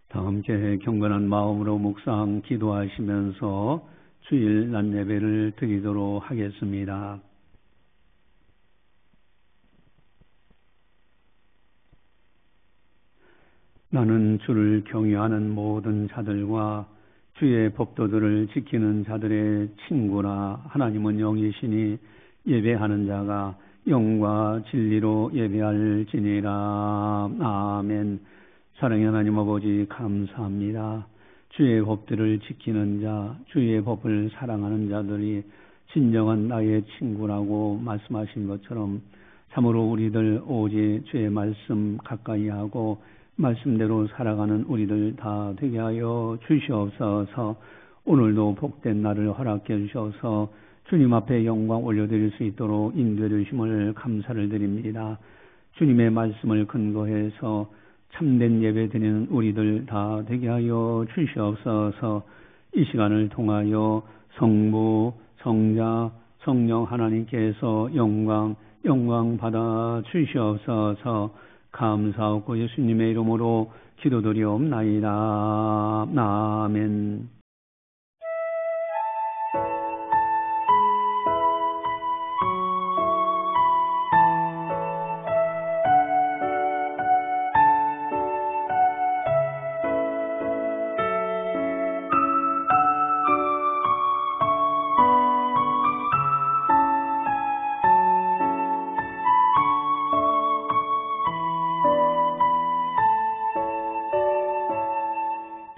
다 함께 경건한 마음으로 묵상 기도하시면서 주일 낮 예배를 드리도록 하겠습니다. 나는 주를 경외하는 모든 자들과 주의 법도들을 지키는 자들의 친구라. 하나님은 영이시니 예배하는 자가 영과 진리로 예배할지니라. 아멘. 사랑의 하나님 아버지 감사합니다. 주의 법들을 지키는 자, 주의 법을 사랑하는 자들이 진정한 나의 친구라고 말씀하신 것처럼 참으로 우리들 오직 주의 말씀 가까이 하고 말씀대로 살아가는 우리들 다 되게 하여 주시옵소서. 오늘도 복된 날을 허락해 주셔서 주님 앞에 영광 올려드릴 수 있도록 인도해 주심을 감사를 드립니다. 주님의 말씀을 근거해서 참된 예배 드리는 우리들 다 되게 하여 주시옵소서. 이 시간을 통하여 성부, 성자, 성령 하나님께서 영광 받아 주시옵소서. 감사하고 예수님의 이름으로 기도드리옵나이다. 아멘.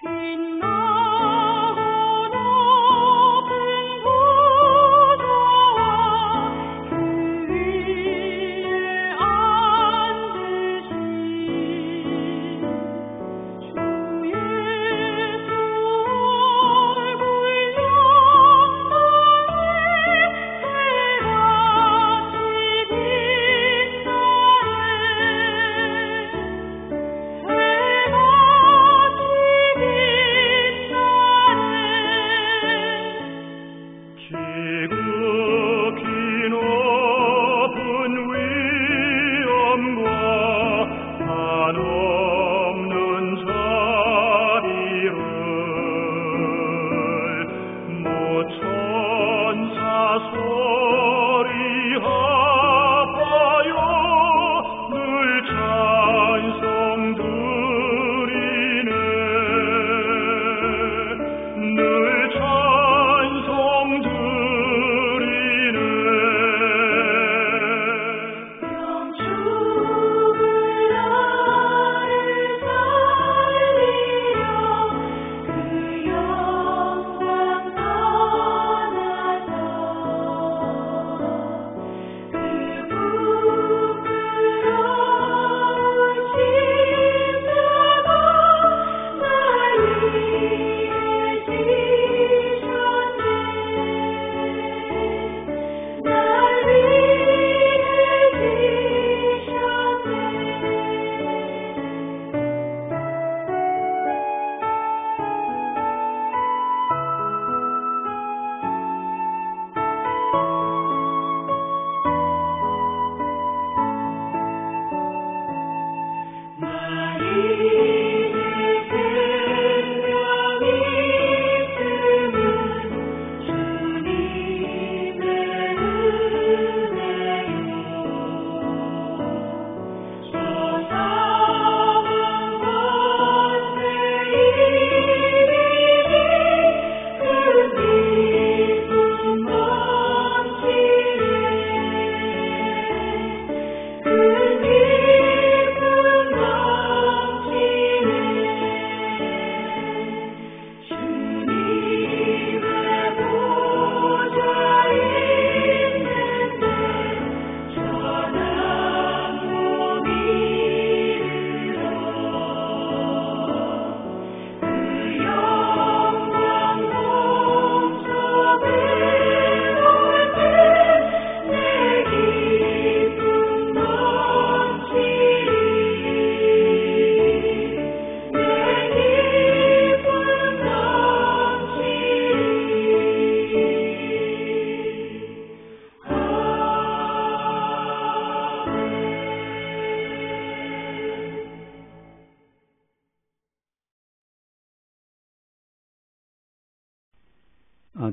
빛나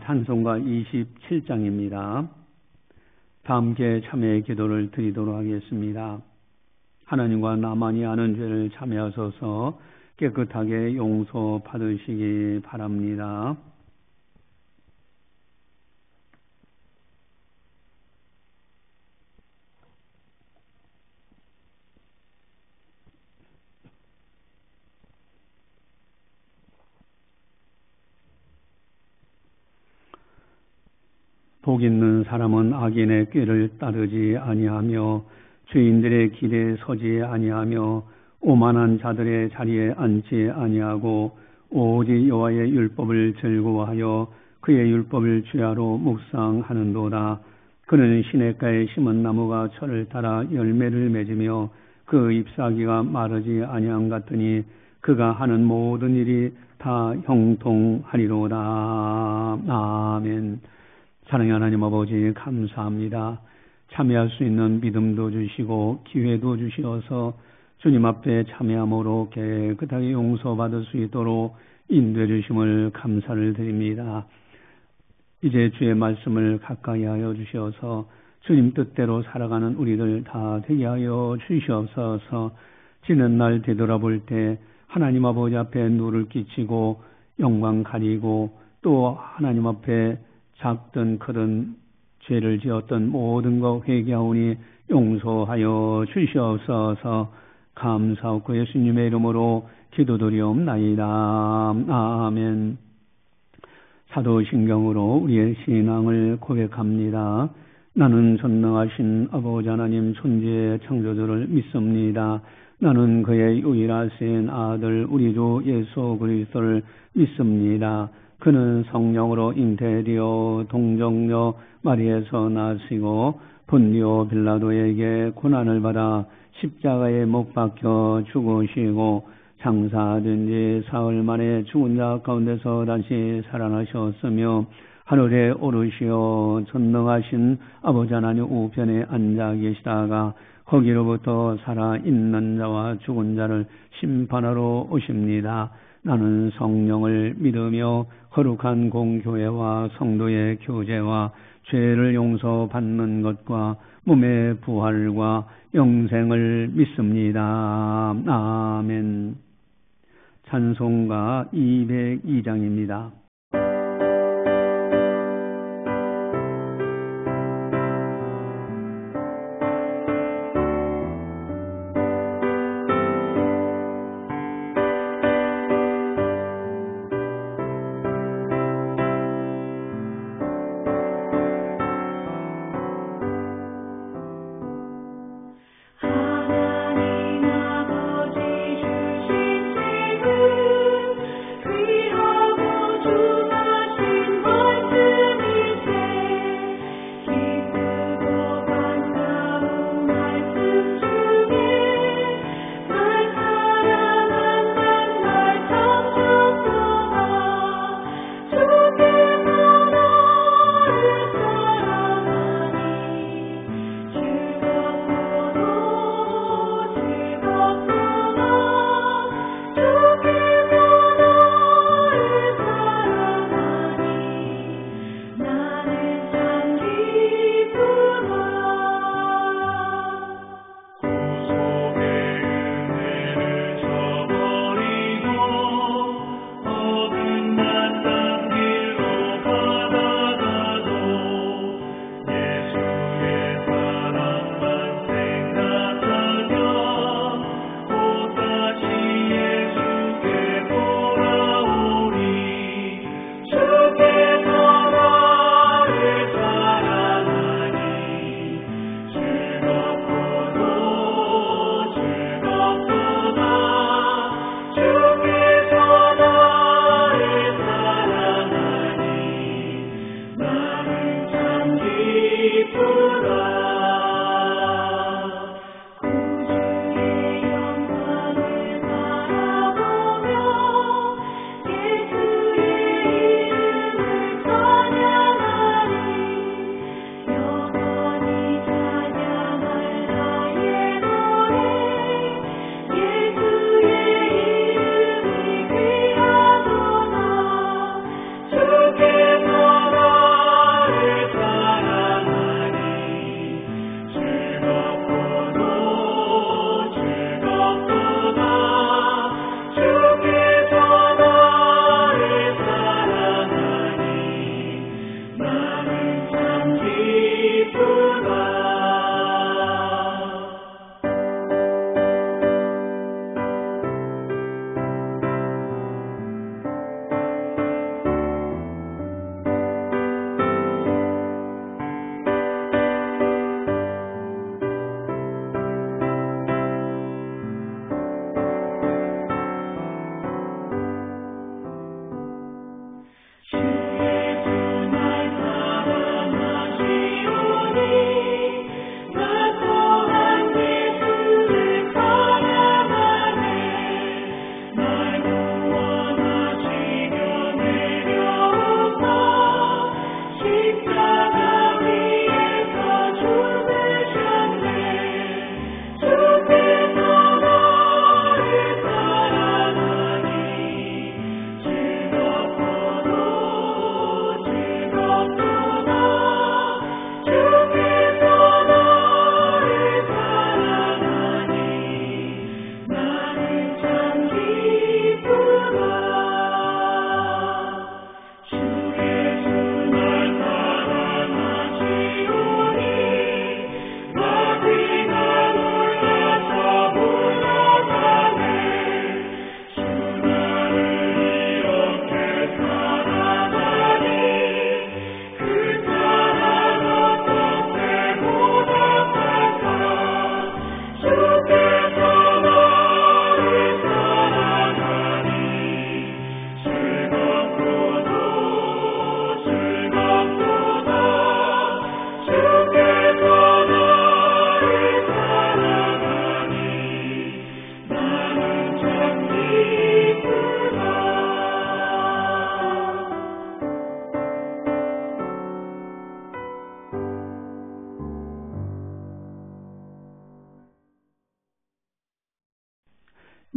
찬송가 27장입니다. 다 함께 참회의 기도를 드리도록 하겠습니다. 하나님과 나만이 아는 죄를 참회하소서 깨끗하게 용서받으시기 바랍니다. 복 있는 사람은 악인의 꾀를 따르지 아니하며 죄인들의 길에 서지 아니하며 오만한 자들의 자리에 앉지 아니하고 오직 여호와의 율법을 즐거워하여 그의 율법을 주야로 묵상하는도다. 그는 시냇가에 심은 나무가 철을 따라 열매를 맺으며 그 잎사귀가 마르지 아니함 같으니 그가 하는 모든 일이 다 형통하리로다. 아멘. 사랑의 하나님 아버지 감사합니다. 참여할 수 있는 믿음도 주시고 기회도 주시어서 주님 앞에 참여함으로 깨끗하게 용서받을 수 있도록 인도해 주심을 감사를 드립니다. 이제 주의 말씀을 가까이 하여 주시어서 주님 뜻대로 살아가는 우리들 다 되게 하여 주시옵소서. 지는 날 되돌아볼 때 하나님 아버지 앞에 누를 끼치고 영광 가리고 또 하나님 앞에 작든 크든 죄를 지었던 모든 것 회개하오니 용서하여 주시옵소서. 감사하고 예수님의 이름으로 기도드리옵나이다. 아멘. 사도신경으로 우리의 신앙을 고백합니다. 나는 전능하신 아버지 하나님 존재의 창조주를 믿습니다. 나는 그의 유일하신 아들 우리 주 예수 그리스도를 믿습니다. 그는 성령으로 잉태되어 동정녀 마리에서 나시고 본디오 빌라도에게 고난을 받아 십자가에 못 박혀 죽으시고 장사된 지 사흘 만에 죽은 자 가운데서 다시 살아나셨으며 하늘에 오르시어 전능하신 아버지 하나님 우편에 앉아 계시다가 거기로부터 살아있는 자와 죽은 자를 심판하러 오십니다. 나는 성령을 믿으며 거룩한 공교회와 성도의 교제와 죄를 용서받는 것과 몸의 부활과 영생을 믿습니다. 아멘. 찬송가 202장입니다. 주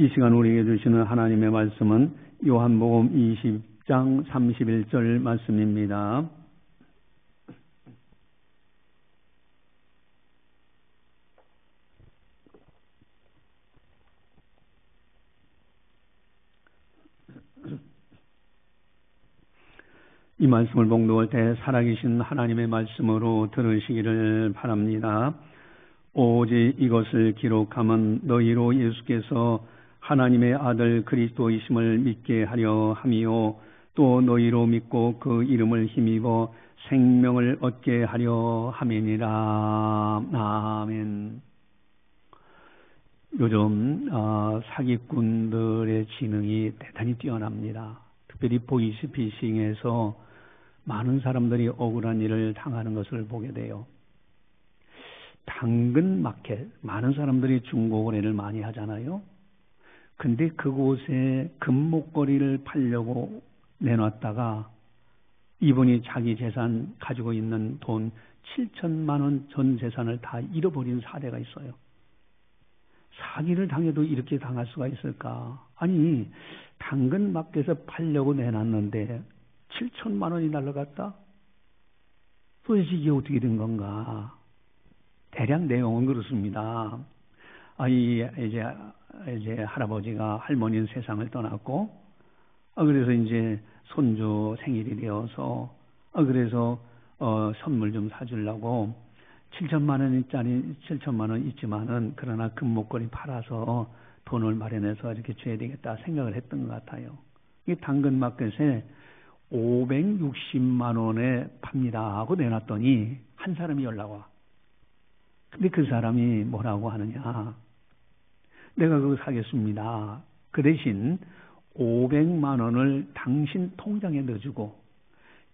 이 시간 우리에게 주시는 하나님의 말씀은 요한복음 20장 31절 말씀입니다. 이 말씀을 봉독할 때 살아계신 하나님의 말씀으로 들으시기를 바랍니다. 오직 이것을 기록함은 너희로 예수께서 하나님의 아들 그리스도이심을 믿게 하려 함이요 또 너희로 믿고 그 이름을 힘입어 생명을 얻게 하려 함이니라. 아멘. 요즘 사기꾼들의 지능이 대단히 뛰어납니다. 특별히 보이스피싱에서 많은 사람들이 억울한 일을 당하는 것을 보게 돼요. 당근 마켓, 많은 사람들이 중고거래를 많이 하잖아요. 근데 그곳에 금목걸이를 팔려고 내놨다가 이분이 자기 재산 가지고 있는 돈 7천만 원 전 재산을 다 잃어버린 사례가 있어요. 사기를 당해도 이렇게 당할 수가 있을까? 아니, 당근 마켓에서 팔려고 내놨는데 7천만 원이 날아갔다? 도대체 이게 어떻게 된 건가? 대략 내용은 그렇습니다. 이제 할아버지가 할머니는 세상을 떠났고, 그래서 이제 손주 생일이 되어서, 그래서 선물 좀 사주려고 7천만 원 있지만은 그러나 금목걸이 팔아서 돈을 마련해서 이렇게 줘야 되겠다 생각을 했던 것 같아요. 이 당근마켓에 560만 원에 팝니다 하고 내놨더니 한 사람이 연락 와. 근데 그 사람이 뭐라고 하느냐. 내가 그거 사겠습니다. 그 대신 500만 원을 당신 통장에 넣어주고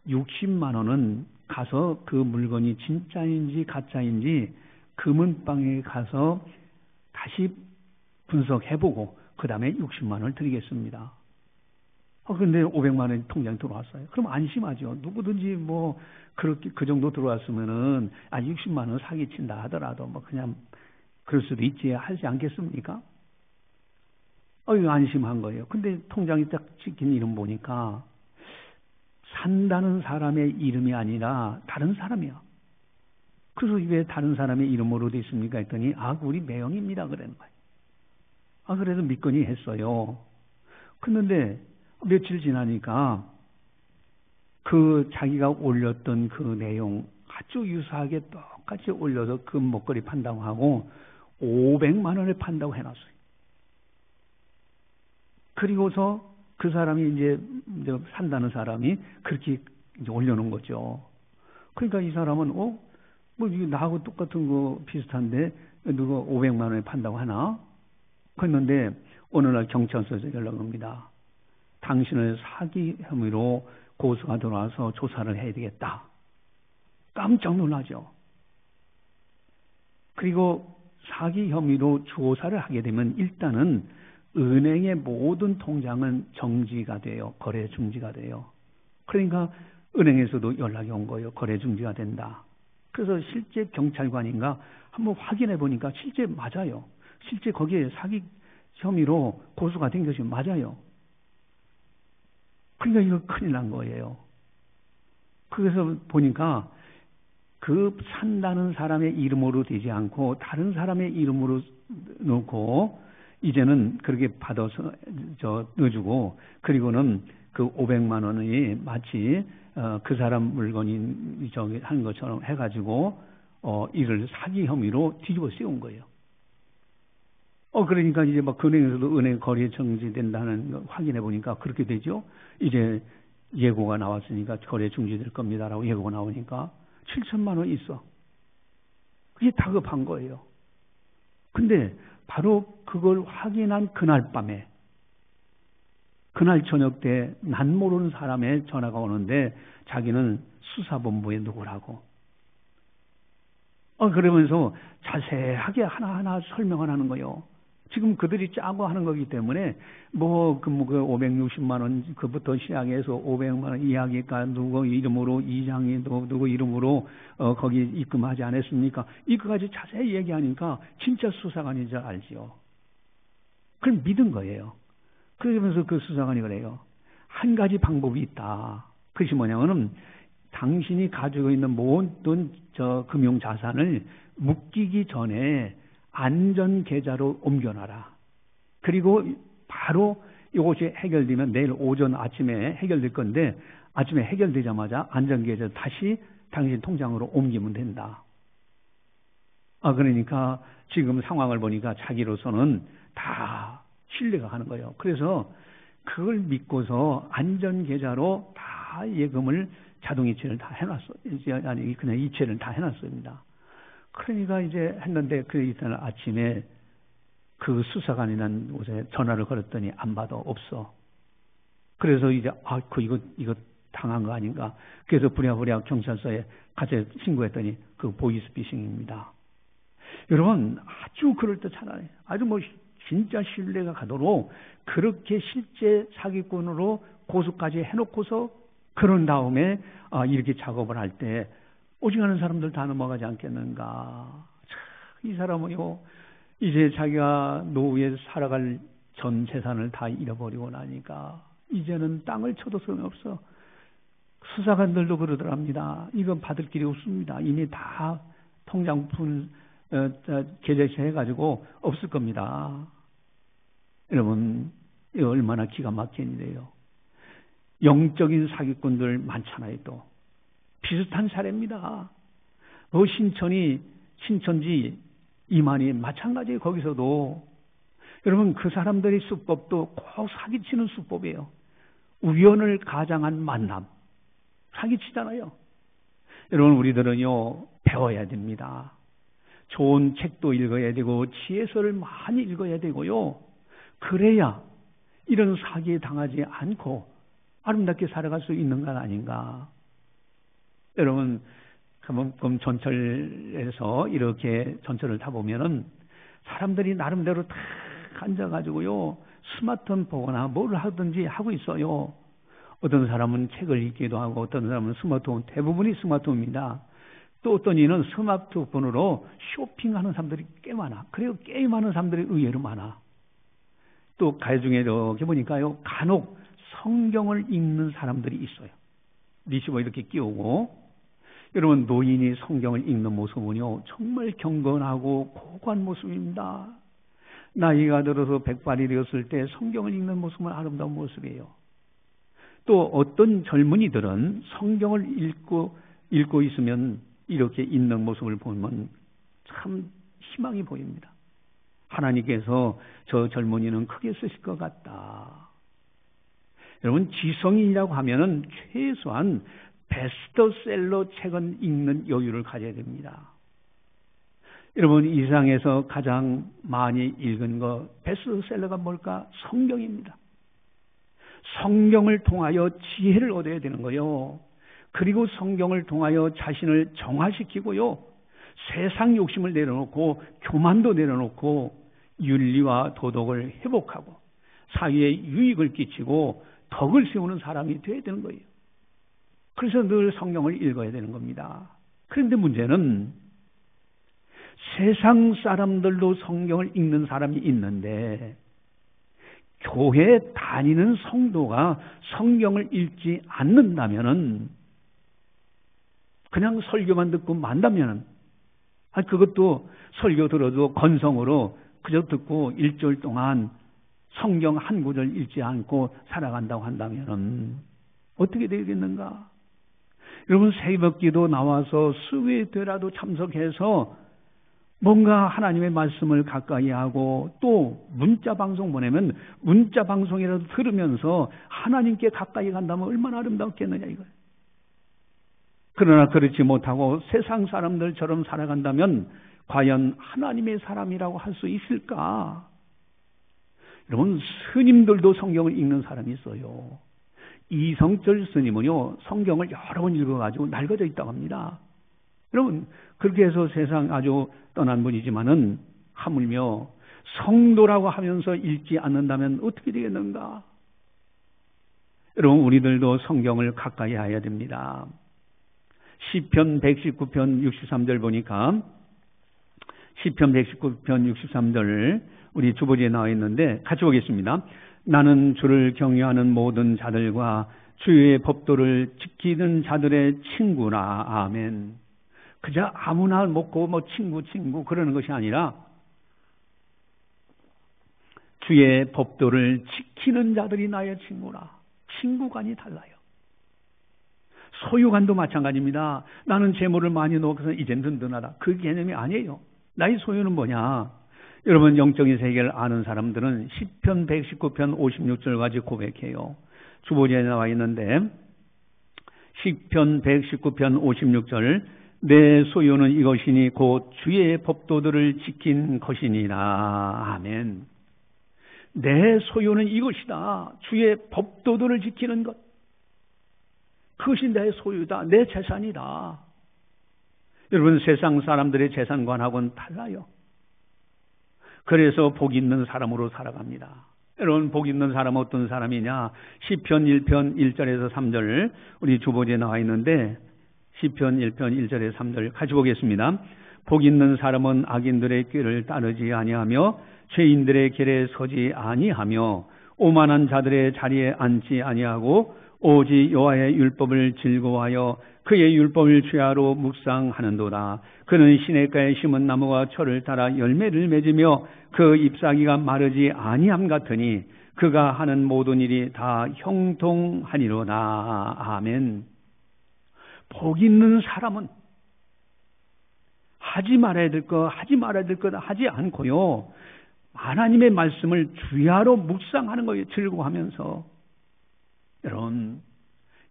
60만 원은 가서 그 물건이 진짜인지 가짜인지 금은방에 가서 다시 분석해보고 그 다음에 60만 원을 드리겠습니다. 근데 500만 원이 통장에 들어왔어요. 그럼 안심하죠. 누구든지 뭐 그렇게 그 정도 들어왔으면은 60만 원 사기친다 하더라도 뭐 그냥 그럴 수도 있지 하지 않겠습니까? 이거 안심한 거예요. 근데 통장에 딱 찍힌 이름 보니까 산다는 사람의 이름이 아니라 다른 사람이야. 그래서 왜 다른 사람의 이름으로 돼 있습니까? 했더니 우리 매형입니다 그러는 거예요. 그래서 믿거니 했어요. 그런데 며칠 지나니까 그 자기가 올렸던 그 내용 아주 유사하게 똑같이 올려서 그 목걸이 판다고 하고 500만 원에 판다고 해놨어요. 그리고서 그 사람이 이제 산다는 사람이 그렇게 이제 올려놓은 거죠. 그러니까 이 사람은 뭐 이게 나하고 똑같은 거 비슷한데 누가 500만 원에 판다고 하나? 그랬는데 어느 날 경찰서에서 연락 옵니다. 당신을 사기 혐의로 고소가 들어와서 조사를 해야 되겠다. 깜짝 놀라죠. 그리고 사기 혐의로 조사를 하게 되면 일단은 은행의 모든 통장은 정지가 돼요. 거래 중지가 돼요. 그러니까 은행에서도 연락이 온 거예요. 거래 중지가 된다. 그래서 실제 경찰관인가 한번 확인해 보니까 실제 맞아요. 실제 거기에 사기 혐의로 고소가 된 것이 맞아요. 그러니까 이거 큰일 난 거예요. 그래서 보니까 그 산다는 사람의 이름으로 되지 않고 다른 사람의 이름으로 놓고 이제는 그렇게 받아서 넣어주고 그리고는 그 500만 원이 마치 그 사람 물건이 한 것처럼 해가지고 이를 사기 혐의로 뒤집어 씌운 거예요. 그러니까 이제 막 은행에서도 은행 거래 정지된다는 거 확인해 보니까 그렇게 되죠. 이제 예고가 나왔으니까 거래 중지될 겁니다라고 예고가 나오니까 7천만 원 있어. 그게 다급한 거예요. 근데 바로 그걸 확인한 그날 밤에 그날 저녁 때 난 모르는 사람의 전화가 오는데 자기는 수사본부에 누구라고 그러면서 자세하게 하나하나 설명을 하는 거예요. 지금 그들이 짜고 하는 거기 때문에 그 560만 원 그부터 시작해서 500만 원 이야기가 누구 이름으로 이장이 누구 이름으로 거기 입금하지 않았습니까? 이거까지 자세히 얘기하니까 진짜 수사관인 줄 알지요. 그걸 믿은 거예요. 그러면서 그 수사관이 그래요. 한 가지 방법이 있다. 그것이 뭐냐면은 당신이 가지고 있는 모든 금융 자산을 묶이기 전에 안전 계좌로 옮겨놔라. 그리고 바로 이것이 해결되면 내일 오전 아침에 해결될 건데 아침에 해결되자마자 안전 계좌 다시 당신 통장으로 옮기면 된다. 그러니까 지금 상황을 보니까 자기로서는 다 신뢰가 가는 거예요. 그래서 그걸 믿고서 안전 계좌로 다 예금을 자동 이체를 다 해놨어. 아니 그냥 이체를 다 해놨습니다. 그러니까 이제 했는데 그 이튿날 아침에 그 수사관이란 곳에 전화를 걸었더니 안 받아. 없어. 그래서 이제 이거 당한 거 아닌가. 그래서 부랴부랴 경찰서에 가서 신고했더니 그 보이스피싱입니다. 여러분 아주 그럴듯하잖아요. 아주 진짜 신뢰가 가도록 그렇게 실제 사기꾼으로 고소까지 해놓고서 그런 다음에 이렇게 작업을 할 때 오직하는 사람들 다 넘어가지 않겠는가. 이 사람은요 이제 자기가 노후에 살아갈 전 재산을 다 잃어버리고 나니까 이제는 땅을 쳐도 소용없어. 수사관들도 그러더랍니다. 이건 받을 길이 없습니다. 이미 다 통장 계좌이체 해가지고 없을 겁니다. 여러분 이거 얼마나 기가 막힌 일이에요. 영적인 사기꾼들 많잖아요. 또 비슷한 사례입니다. 신천지 이만희 마찬가지예요. 거기서도 여러분 그 사람들의 수법도 꼭 사기치는 수법이에요. 우연을 가장한 만남 사기치잖아요. 여러분 우리들은요 배워야 됩니다. 좋은 책도 읽어야 되고 지혜서를 많이 읽어야 되고요. 그래야 이런 사기에 당하지 않고 아름답게 살아갈 수 있는 것 아닌가. 여러분 그럼 전철에서 이렇게 전철을 타보면은 사람들이 나름대로 다 앉아가지고요 스마트폰 보거나 뭘 하든지 하고 있어요. 어떤 사람은 책을 읽기도 하고 어떤 사람은 스마트폰, 대부분이 스마트폰입니다. 또 어떤 이는 스마트폰으로 쇼핑하는 사람들이 꽤 많아. 그리고 게임하는 사람들이 의외로 많아. 또 가중에 이렇게 보니까요 간혹 성경을 읽는 사람들이 있어요. 리시버 이렇게 끼우고. 여러분 노인이 성경을 읽는 모습은요 정말 경건하고 고고한 모습입니다. 나이가 들어서 백발이 되었을 때 성경을 읽는 모습은 아름다운 모습이에요. 또 어떤 젊은이들은 성경을 읽고 있으면 이렇게 있는 모습을 보면 참 희망이 보입니다. 하나님께서 저 젊은이는 크게 쓰실 것 같다. 여러분 지성인이라고 하면은 최소한 베스트셀러 책은 읽는 여유를 가져야 됩니다. 여러분 이 세상에서 가장 많이 읽은 거 베스트셀러가 뭘까? 성경입니다. 성경을 통하여 지혜를 얻어야 되는 거요. 그리고 성경을 통하여 자신을 정화시키고요. 세상 욕심을 내려놓고 교만도 내려놓고 윤리와 도덕을 회복하고 사회에 유익을 끼치고 덕을 세우는 사람이 되어야 되는 거예요. 그래서 늘 성경을 읽어야 되는 겁니다. 그런데 문제는 세상 사람들도 성경을 읽는 사람이 있는데 교회 다니는 성도가 성경을 읽지 않는다면은 그냥 설교만 듣고 만다면은 그것도 설교 들어도 건성으로 그저 듣고 일주일 동안 성경 한 구절 읽지 않고 살아간다고 한다면은 어떻게 되겠는가? 여러분 새벽기도 나와서 수회되라도 참석해서 뭔가 하나님의 말씀을 가까이 하고 또 문자 방송 보내면 문자 방송이라도 들으면서 하나님께 가까이 간다면 얼마나 아름답겠느냐 이거예요. 그러나 그렇지 못하고 세상 사람들처럼 살아간다면 과연 하나님의 사람이라고 할 수 있을까? 여러분 스님들도 성경을 읽는 사람이 있어요. 이성철 스님은요 성경을 여러 번 읽어가지고 낡아져 있다고 합니다. 여러분 그렇게 해서 세상 아주 떠난 분이지만은 하물며 성도라고 하면서 읽지 않는다면 어떻게 되겠는가? 여러분 우리들도 성경을 가까이 해야 됩니다. 시편 119편 63절 보니까 시편 119편 63절 우리 주보지에 나와 있는데 같이 보겠습니다. 나는 주를 경외하는 모든 자들과 주의 법도를 지키는 자들의 친구라. 아멘. 그저 아무나 먹고 친구 그러는 것이 아니라 주의 법도를 지키는 자들이 나의 친구라. 친구관이 달라요. 소유관도 마찬가지입니다. 나는 재물을 많이 놓고서 이젠 든든하다. 그 개념이 아니에요. 나의 소유는 뭐냐? 여러분 영적인 세계를 아는 사람들은 시편 119편 56절 가지고 고백해요. 주보지에 나와 있는데 시편 119편 56절 내 소유는 이것이니 곧 주의 법도들을 지킨 것이니라. 아멘. 내 소유는 이것이다. 주의 법도들을 지키는 것. 그것이 내 소유다. 내 재산이다. 여러분 세상 사람들의 재산관하고는 달라요. 그래서 복 있는 사람으로 살아갑니다. 여러분 복 있는 사람은 어떤 사람이냐? 시편 1편 1절에서 3절 우리 주보지에 나와 있는데 시편 1편 1절에서 3절 같이 보겠습니다. 복 있는 사람은 악인들의 꾀를 따르지 아니하며 죄인들의 길에 서지 아니하며 오만한 자들의 자리에 앉지 아니하고 오직 여호와의 율법을 즐거워하여 그의 율법을 주야로 묵상하는도다. 그는 시냇가에 심은 나무와 철을 따라 열매를 맺으며 그 잎사귀가 마르지 아니함 같으니 그가 하는 모든 일이 다 형통하니로다. 아멘. 복 있는 사람은 하지 말아야 될 것 하지 않고요. 하나님의 말씀을 주야로 묵상하는 거예요. 즐거워하면서. 여러분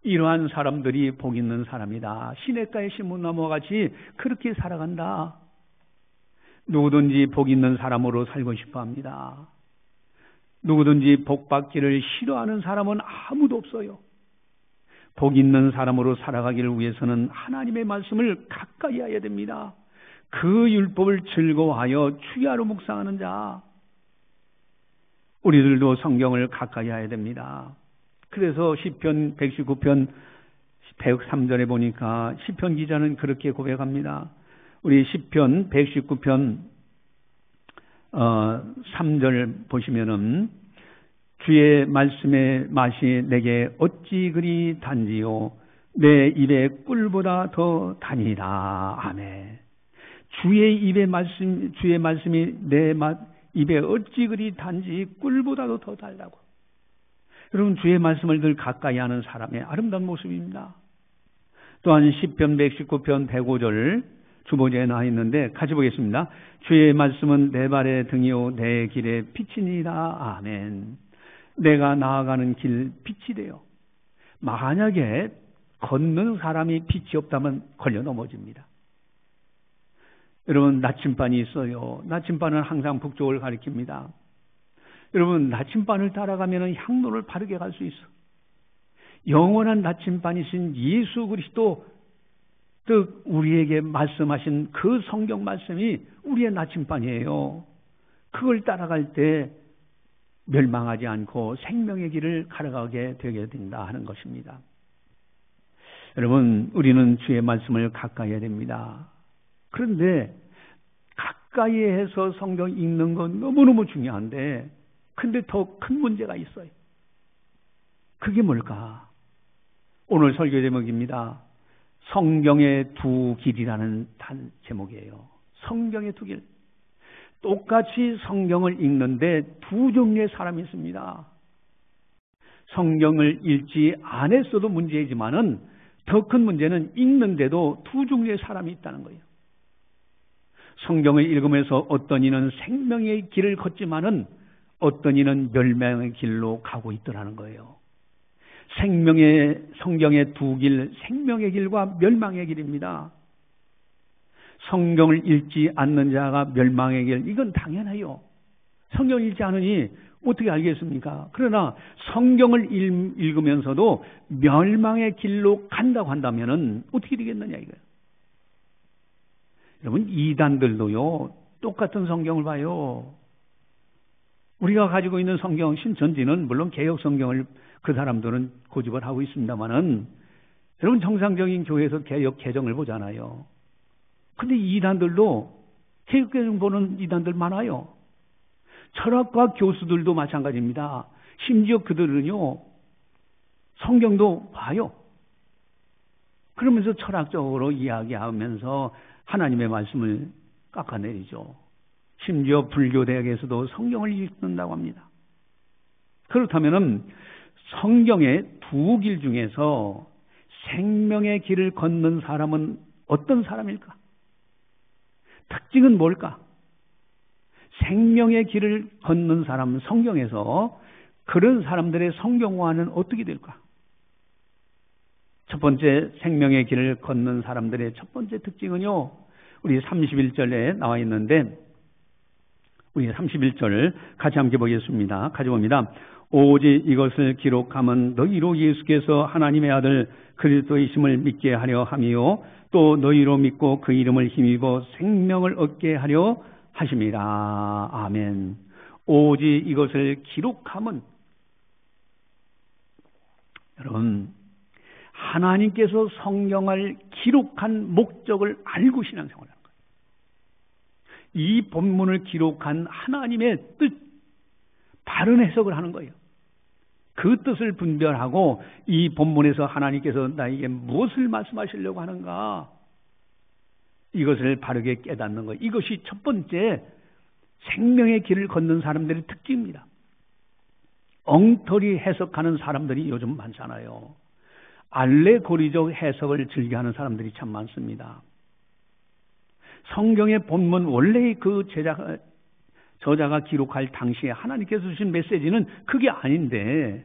이러한 사람들이 복 있는 사람이다. 시냇가에 심은 나무와 같이 그렇게 살아간다. 누구든지 복 있는 사람으로 살고 싶어 합니다. 누구든지 복 받기를 싫어하는 사람은 아무도 없어요. 복 있는 사람으로 살아가기를 위해서는 하나님의 말씀을 가까이 해야 됩니다. 그 율법을 즐거워하여 주야로 묵상하는 자. 우리들도 성경을 가까이 해야 됩니다. 그래서 시편 119편 103절에 보니까 시편 기자는 그렇게 고백합니다. 우리 시편 119편 3절 보시면은 주의 말씀의 맛이 내게 어찌 그리 단지요 내 입에 꿀보다 더 다니라. 아멘. 주의 말씀이 내 입에 어찌 그리 단지 꿀보다도 더 달다고. 여러분 주의 말씀을 늘 가까이 하는 사람의 아름다운 모습입니다. 또한 시편 119편 105절 주보지에 나와 있는데 같이 보겠습니다. 주의 말씀은 내 발의 등이요 내 길의 빛이니라. 아멘. 내가 나아가는 길 빛이 돼요. 만약에 걷는 사람이 빛이 없다면 걸려 넘어집니다. 여러분 나침반이 있어요. 나침반은 항상 북쪽을 가리킵니다. 여러분 나침반을 따라가면 향로를 바르게 갈 수 있어. 영원한 나침반이신 예수 그리스도 즉 우리에게 말씀하신 그 성경 말씀이 우리의 나침반이에요. 그걸 따라갈 때 멸망하지 않고 생명의 길을 걸어가게 되게 된다 하는 것입니다. 여러분 우리는 주의 말씀을 가까이 해야 됩니다. 그런데 가까이 해서 성경 읽는 건 너무너무 중요한데 근데 더 큰 문제가 있어요. 그게 뭘까? 오늘 설교 제목입니다. 성경의 두 길이라는 제목이에요. 성경의 두 길. 똑같이 성경을 읽는데 두 종류의 사람이 있습니다. 성경을 읽지 않았어도 문제이지만은 더 큰 문제는 읽는데도 두 종류의 사람이 있다는 거예요. 성경을 읽으면서 어떤 이는 생명의 길을 걷지만은 어떤 이는 멸망의 길로 가고 있더라는 거예요. 성경의 두 길, 생명의 길과 멸망의 길입니다. 성경을 읽지 않는 자가 멸망의 길, 이건 당연해요. 성경을 읽지 않으니 어떻게 알겠습니까? 그러나 성경을 읽으면서도 멸망의 길로 간다고 한다면은 어떻게 되겠느냐 이거예요. 여러분 이단들도요 똑같은 성경을 봐요. 우리가 가지고 있는 성경 신천지는 물론 개혁 성경을 그 사람들은 고집을 하고 있습니다만은 여러분 정상적인 교회에서 개혁 개정을 보잖아요. 근데 이단들도 개혁 개정 보는 이단들 많아요. 철학과 교수들도 마찬가지입니다. 심지어 그들은요, 성경도 봐요. 그러면서 철학적으로 이야기하면서 하나님의 말씀을 깎아내리죠. 심지어 불교 대학에서도 성경을 읽는다고 합니다. 그렇다면은 성경의 두 길 중에서 생명의 길을 걷는 사람은 어떤 사람일까? 특징은 뭘까? 생명의 길을 걷는 사람은 성경에서 그런 사람들의 성경화는 어떻게 될까? 첫 번째 생명의 길을 걷는 사람들의 첫 번째 특징은요, 우리 31절에 나와 있는데, 우리 31절 같이 함께 보겠습니다. 같이 봅니다. 오직 이것을 기록함은 너희로 예수께서 하나님의 아들 그리스도이심을 믿게 하려 함이요 또 너희로 믿고 그 이름을 힘입어 생명을 얻게 하려 하심이라. 아멘. 오직 이것을 기록함은, 여러분, 하나님께서 성경을 기록한 목적을 알고 신앙생활을 하는 거예요. 이 본문을 기록한 하나님의 뜻, 바른 해석을 하는 거예요. 그 뜻을 분별하고 이 본문에서 하나님께서 나에게 무엇을 말씀하시려고 하는가, 이것을 바르게 깨닫는 것, 이것이 첫 번째 생명의 길을 걷는 사람들의 특징입니다. 엉터리 해석하는 사람들이 요즘 많잖아요. 알레고리적 해석을 즐겨하는 사람들이 참 많습니다. 성경의 본문 원래의 그 저자가 기록할 당시에 하나님께서 주신 메시지는 그게 아닌데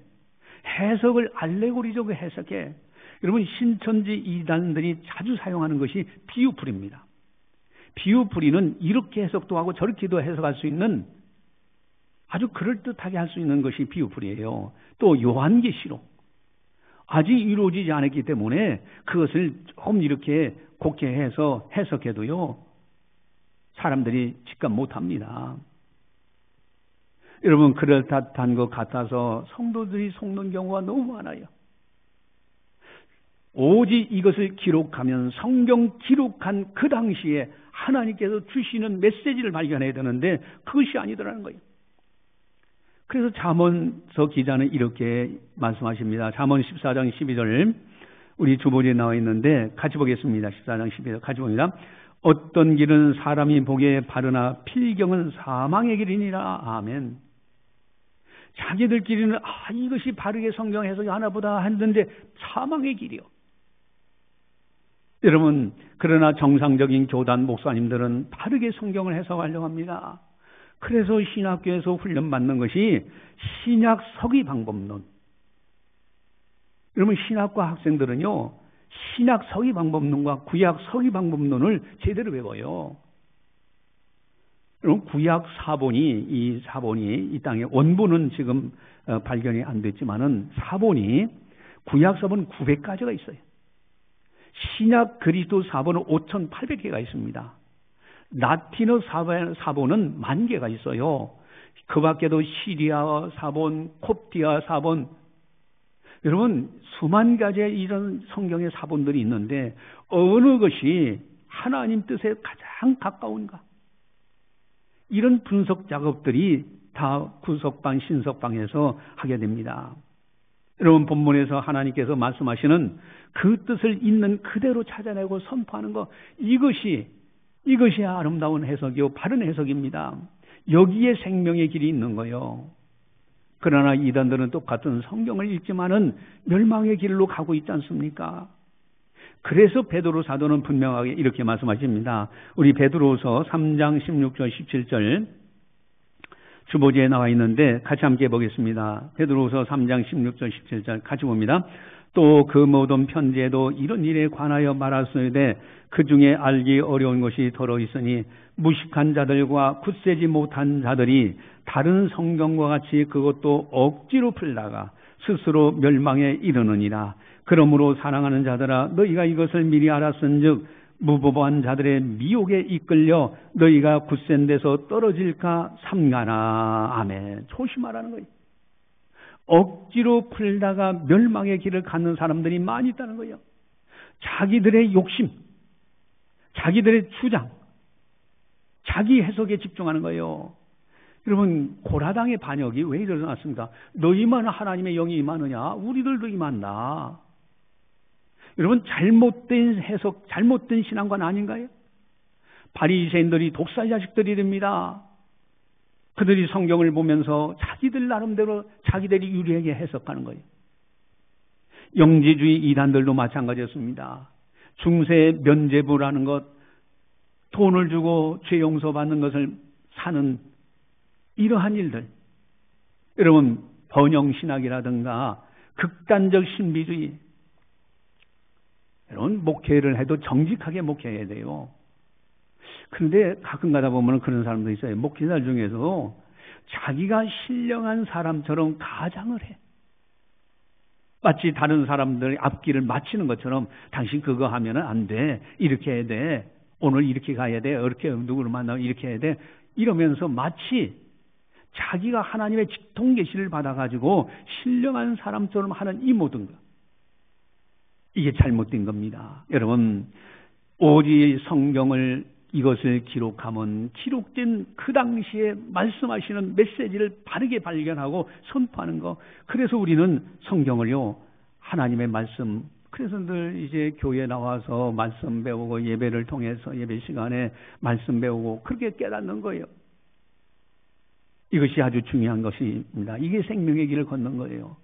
해석을 알레고리적으로 해석해. 여러분, 신천지 이단들이 자주 사용하는 것이 비유풀이입니다. 비유풀이는 이렇게 해석도 하고 저렇게도 해석할 수 있는, 아주 그럴듯하게 할 수 있는 것이 비유풀이에요. 또 요한계시록, 아직 이루어지지 않았기 때문에 그것을 조금 이렇게 곱게 해서 해석해도요, 사람들이 직감 못합니다. 여러분, 그럴듯한 것 같아서 성도들이 속는 경우가 너무 많아요. 오직 이것을 기록하면 성경 기록한 그 당시에 하나님께서 주시는 메시지를 발견해야 되는데 그것이 아니더라는 거예요. 그래서 잠언서 기자는 이렇게 말씀하십니다. 잠언 14장 12절, 우리 주보지에 나와 있는데 같이 보겠습니다. 14장 12절 같이 봅니다. 어떤 길은 사람이 보기에 바르나 필경은 사망의 길이니라. 아멘. 자기들 길이는 이것이 바르게 성경 해석이 하나보다 했는데 사망의 길이요. 여러분, 그러나 정상적인 교단 목사님들은 바르게 성경을 해석하려고 합니다. 그래서 신학교에서 훈련받는 것이 신약 서기 방법론. 여러분, 신학과 학생들은요, 신약 서기 방법론과 구약 서기 방법론을 제대로 배워요. 여러분, 구약 사본이, 이 땅에 원본은 지금 발견이 안 됐지만은 사본이, 구약 사본 900가지가 있어요. 신약 그리스도 사본은 5,800개가 있습니다. 라틴어 사본은 10,000개가 있어요. 그 밖에도 시리아 사본, 콥티아 사본, 여러분, 수만 가지의 이런 성경의 사본들이 있는데 어느 것이 하나님 뜻에 가장 가까운가? 이런 분석 작업들이 다 구석방, 신석방에서 하게 됩니다. 여러분, 본문에서 하나님께서 말씀하시는 그 뜻을 있는 그대로 찾아내고 선포하는 것, 이것이 아름다운 해석이요, 바른 해석입니다. 여기에 생명의 길이 있는 거예요. 그러나 이단들은 똑같은 성경을 읽지만은 멸망의 길로 가고 있지 않습니까? 그래서 베드로 사도는 분명하게 이렇게 말씀하십니다. 우리 베드로서 3장 16절 17절 주보지에 나와 있는데 같이 함께 보겠습니다. 베드로서 3장 16절 17절 같이 봅니다. 또 그 모든 편지에도 이런 일에 관하여 말하였으되 그 중에 알기 어려운 것이 더러 있으니 무식한 자들과 굳세지 못한 자들이 다른 성경과 같이 그것도 억지로 풀다가 스스로 멸망에 이르느니라. 그러므로 사랑하는 자들아, 너희가 이것을 미리 알았은즉 무법한 자들의 미혹에 이끌려 너희가 굳센 데서 떨어질까 삼가라. 아멘. 조심하라는 거예요. 억지로 풀다가 멸망의 길을 갖는 사람들이 많이 있다는 거예요. 자기들의 욕심, 자기들의 주장, 자기 해석에 집중하는 거예요. 여러분, 고라당의 반역이 왜 일어났습니까? 너희만 하나님의 영이 임하느냐? 우리들도 임한다. 여러분, 잘못된 해석, 잘못된 신앙관 아닌가요? 바리새인들이 독살 자식들이 됩니다. 그들이 성경을 보면서 자기들 나름대로 자기들이 유리하게 해석하는 거예요. 영지주의 이단들도 마찬가지였습니다. 중세 면죄부라는 것, 돈을 주고 죄 용서받는 것을 사는 이러한 일들. 여러분, 번영신학이라든가 극단적 신비주의. 여러분, 목회를 해도 정직하게 목회해야 돼요. 그런데 가끔 가다 보면 그런 사람도 있어요. 목회자 중에서 자기가 신령한 사람처럼 가장을 해. 마치 다른 사람들의 앞길을 마치는 것처럼 당신 그거 하면은 안 돼. 이렇게 해야 돼. 오늘 이렇게 가야 돼. 이렇게 누구를 만나면 이렇게 해야 돼. 이러면서 마치 자기가 하나님의 직통 계시를 받아가지고 신령한 사람처럼 하는 이 모든 것. 이게 잘못된 겁니다. 여러분, 오직 성경을 이것을 기록하면 기록된 그 당시에 말씀하시는 메시지를 바르게 발견하고 선포하는 거. 그래서 우리는 성경을요, 하나님의 말씀, 그래서 늘 이제 교회에 나와서 말씀 배우고 예배를 통해서 예배 시간에 말씀 배우고 그렇게 깨닫는 거예요. 이것이 아주 중요한 것입니다. 이게 생명의 길을 걷는 거예요.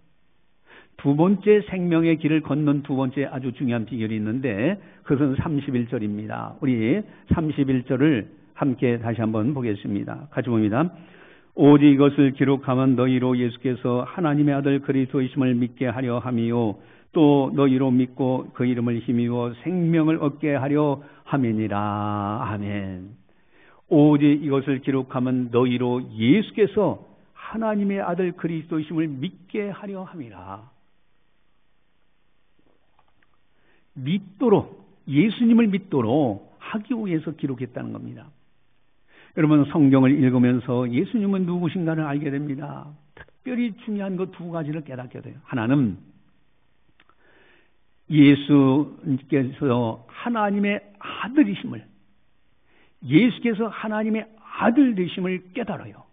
두 번째 생명의 길을 걷는 두 번째 아주 중요한 비결이 있는데 그것은 31절입니다. 우리 31절을 함께 다시 한번 보겠습니다. 같이 봅니다. 오직 이것을 기록하면 너희로 예수께서 하나님의 아들 그리스도이심을 믿게 하려 함이요 또 너희로 믿고 그 이름을 힘입어 생명을 얻게 하려 함이니라. 아멘. 오직 이것을 기록하면 너희로 예수께서 하나님의 아들 그리스도이심을 믿게 하려 함이라. 믿도록, 예수님을 믿도록 하기 위해서 기록했다는 겁니다. 여러분, 성경을 읽으면서 예수님은 누구신가를 알게 됩니다. 특별히 중요한 것 두 가지를 깨닫게 돼요. 하나는 예수께서 하나님의 아들이심을, 예수께서 하나님의 아들 되심을 깨달아요.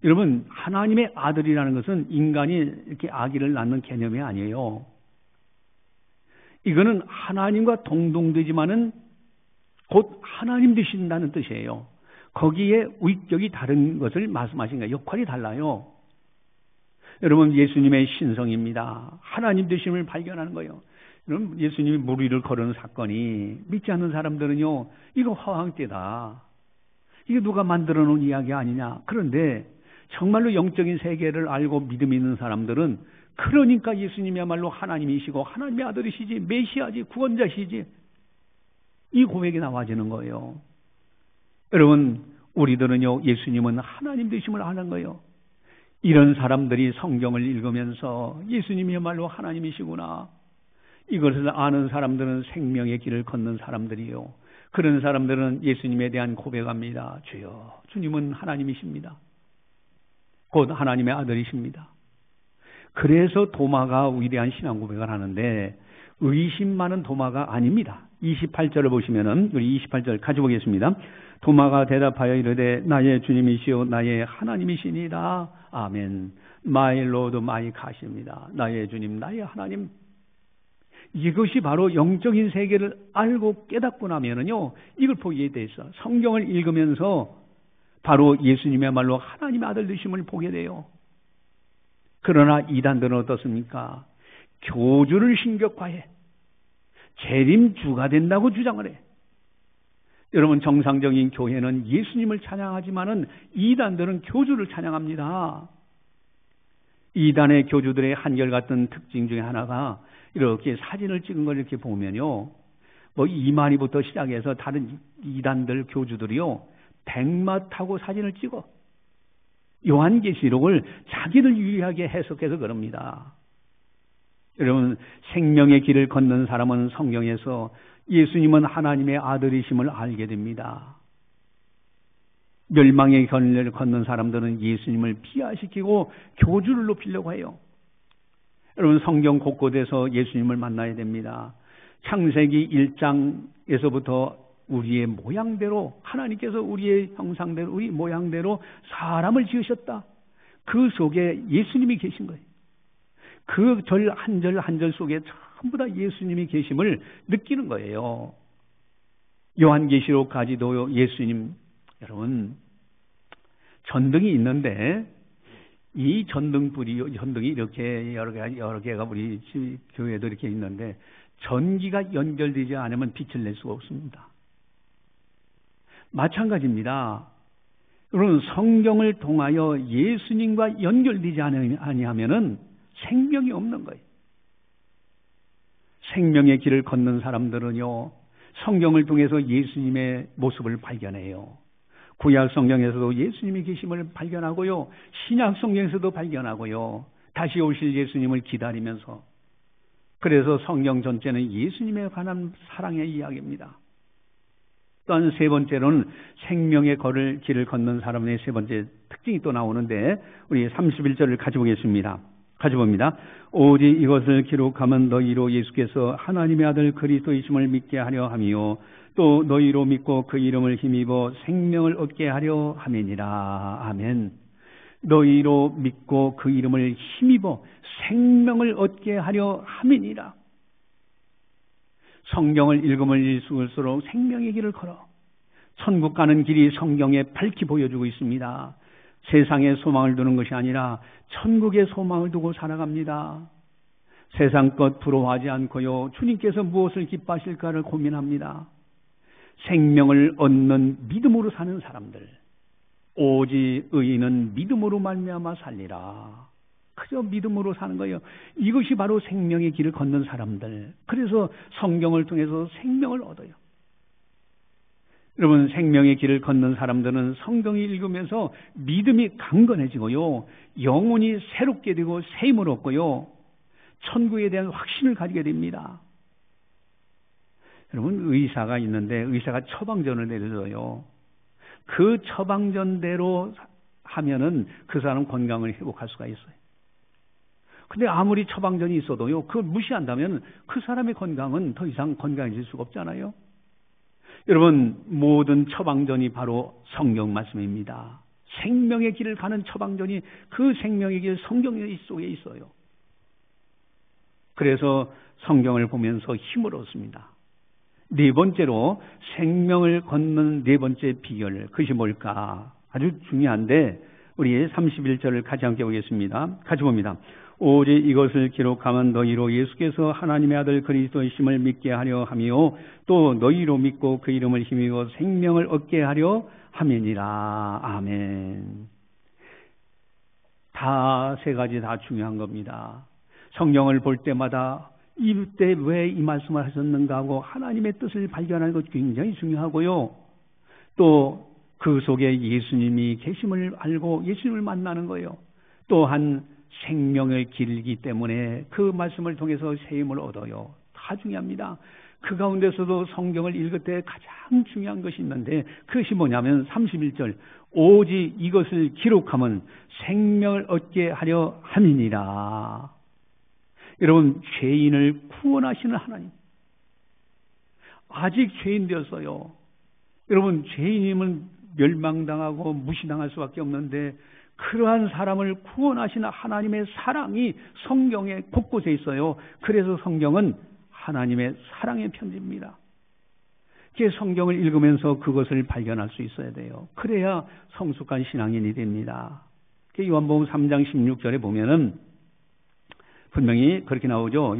여러분, 하나님의 아들이라는 것은 인간이 이렇게 아기를 낳는 개념이 아니에요. 이거는 하나님과 동등되지만은 곧 하나님 되신다는 뜻이에요. 거기에 위격이 다른 것을 말씀하신 거예요. 역할이 달라요. 여러분, 예수님의 신성입니다. 하나님 되심을 발견하는 거예요. 여러분, 예수님이 물 위를 걸은 사건이 믿지 않는 사람들은요, 이거 화왕 때다. 이게 누가 만들어 놓은 이야기 아니냐. 그런데 정말로 영적인 세계를 알고 믿음 있는 사람들은 그러니까 예수님이야말로 하나님이시고 하나님의 아들이시지, 메시아지, 구원자시지, 이 고백이 나와지는 거예요. 여러분, 우리들은요, 예수님은 하나님 되심을 아는 거예요. 이런 사람들이 성경을 읽으면서 예수님이야말로 하나님이시구나, 이것을 아는 사람들은 생명의 길을 걷는 사람들이요. 그런 사람들은 예수님에 대한 고백합니다. 주여, 주님은 하나님이십니다. 곧 하나님의 아들이십니다. 그래서 도마가 위대한 신앙 고백을 하는데 의심 많은 도마가 아닙니다. 28절을 보시면은, 우리 28절 같이 보겠습니다. 도마가 대답하여 이르되 나의 주님이시오 나의 하나님이시니라. 아멘. My Lord, my God입니다. 나의 주님, 나의 하나님. 이것이 바로 영적인 세계를 알고 깨닫고 나면은요, 이걸 보기에 대해서 성경을 읽으면서 바로 예수님의말로 하나님의 아들 되심을 보게 돼요. 그러나 이단들은 어떻습니까? 교주를 신격화해 재림주가 된다고 주장을 해. 여러분, 정상적인 교회는 예수님을 찬양하지만은 이단들은 교주를 찬양합니다. 이단의 교주들의 한결같은 특징 중에 하나가 이렇게 사진을 찍은 걸 이렇게 보면요, 뭐 이만희부터 시작해서 다른 이단들 교주들이요, 백마 타고 사진을 찍어 요한계시록을 자기들 유리하게 해석해서 그럽니다. 여러분, 생명의 길을 걷는 사람은 성경에서 예수님은 하나님의 아들이심을 알게 됩니다. 멸망의 길을 걷는 사람들은 예수님을 비하시키고 교주를 높이려고 해요. 여러분, 성경 곳곳에서 예수님을 만나야 됩니다. 창세기 1장에서부터 우리의 모양대로, 하나님께서 우리의 형상대로, 우리 모양대로 사람을 지으셨다. 그 속에 예수님이 계신 거예요. 그 절 한 절 한 절 속에 전부 다 예수님이 계심을 느끼는 거예요. 요한계시록까지도 예수님, 여러분, 전등이 있는데 이 전등이 이렇게 여러 개가 우리 교회도 이렇게 있는데 전기가 연결되지 않으면 빛을 낼 수가 없습니다. 마찬가지입니다. 여러분, 성경을 통하여 예수님과 연결되지 아니하면은 생명이 없는 거예요. 생명의 길을 걷는 사람들은요, 성경을 통해서 예수님의 모습을 발견해요. 구약 성경에서도 예수님이 계심을 발견하고요, 신약 성경에서도 발견하고요, 다시 오실 예수님을 기다리면서, 그래서 성경 전체는 예수님에 관한 사랑의 이야기입니다. 또한 세 번째로는 생명의 길을 걷는 사람의 세 번째 특징이 또 나오는데, 우리 31절을 가져보겠습니다. 가져봅니다. 오직 이것을 기록하면 너희로 예수께서 하나님의 아들 그리스도이심을 믿게 하려 함이요 또 너희로 믿고 그 이름을 힘입어 생명을 얻게 하려 함이니라. 아멘. 너희로 믿고 그 이름을 힘입어 생명을 얻게 하려 함이니라. 성경을 읽으면 읽을수록 생명의 길을 걸어 천국 가는 길이 성경에 밝히 보여주고 있습니다. 세상에 소망을 두는 것이 아니라 천국에 소망을 두고 살아갑니다. 세상 것 부러워하지 않고요, 주님께서 무엇을 기뻐하실까를 고민합니다. 생명을 얻는 믿음으로 사는 사람들, 오직 의인은 믿음으로 말미암아 살리라. 그저 믿음으로 사는 거예요. 이것이 바로 생명의 길을 걷는 사람들. 그래서 성경을 통해서 생명을 얻어요. 여러분, 생명의 길을 걷는 사람들은 성경을 읽으면서 믿음이 강건해지고요, 영혼이 새롭게 되고 새 힘을 얻고요, 천국에 대한 확신을 가지게 됩니다. 여러분, 의사가 있는데 의사가 처방전을 내려줘요. 그 처방전대로 하면은 그 사람 건강을 회복할 수가 있어요. 근데 아무리 처방전이 있어도요, 그걸 무시한다면 그 사람의 건강은 더 이상 건강해질 수가 없잖아요. 여러분, 모든 처방전이 바로 성경 말씀입니다. 생명의 길을 가는 처방전이 그 생명의 길 성경 속에 있어요. 그래서 성경을 보면서 힘을 얻습니다. 네 번째로 생명을 걷는 네 번째 비결, 그것이 뭘까? 아주 중요한데 우리 31절을 같이 함께 보겠습니다. 같이 봅니다. 오직 이것을 기록하면 너희로 예수께서 하나님의 아들 그리스도이심을 믿게 하려 함이요 또 너희로 믿고 그 이름을 힘입어 생명을 얻게 하려 함이니라. 아멘. 다 세 가지 다 중요한 겁니다. 성경을 볼 때마다 이때 왜 이 말씀을 하셨는가 하고 하나님의 뜻을 발견하는 것 굉장히 중요하고요. 또 그 속에 예수님이 계심을 알고 예수님을 만나는 거예요. 또한 생명의 길이기 때문에 그 말씀을 통해서 새 힘을 얻어요. 다 중요합니다. 그 가운데서도 성경을 읽을 때 가장 중요한 것이 있는데 그것이 뭐냐면 31절 오직 이것을 기록하면 생명을 얻게 하려 함이니라. 여러분, 죄인을 구원하시는 하나님, 아직 죄인 되었어요. 여러분, 죄인임은 멸망당하고 무시당할 수밖에 없는데 그러한 사람을 구원하시는 하나님의 사랑이 성경에 곳곳에 있어요. 그래서 성경은 하나님의 사랑의 편지입니다. 성경을 읽으면서 그것을 발견할 수 있어야 돼요. 그래야 성숙한 신앙인이 됩니다. 요한복음 3장 16절에 보면은 분명히 그렇게 나오죠.